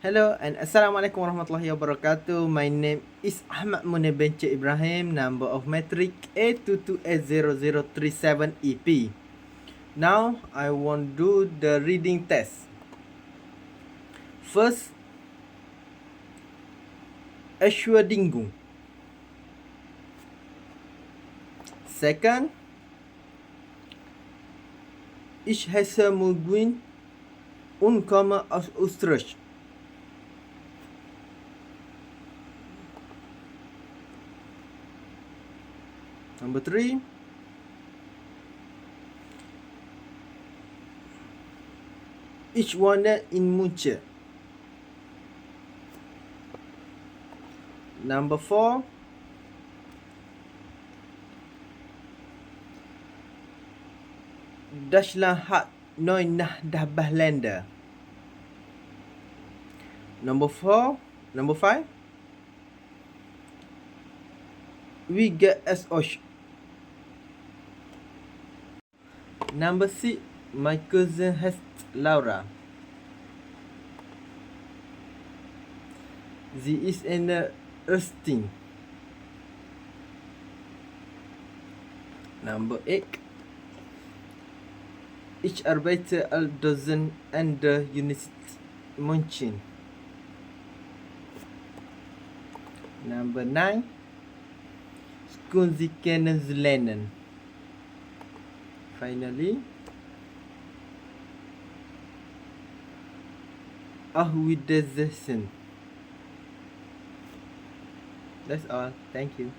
Hello and Assalamualaikum warahmatullahi wabarakatuh. My name is Ahmad Munir Benche Ibrahim, number of matric A22S0037EP. Now I want to do the reading test. First, Ashwadingung. Second, Ich heiße Muguin und komme aus Österreich. Number 3, Ich wohne in München. Number 4, Deutschland hat neun Nachbarländer. Number 5, We get as euch. Number 6, my cousin has Laura. Sie ist eine Ärztin. Number 8, ich arbeite als Dozent an der Universität München. Number 9, können Sie kennenlernen. Finally, Auf Wiedersehen. That's all. Thank you.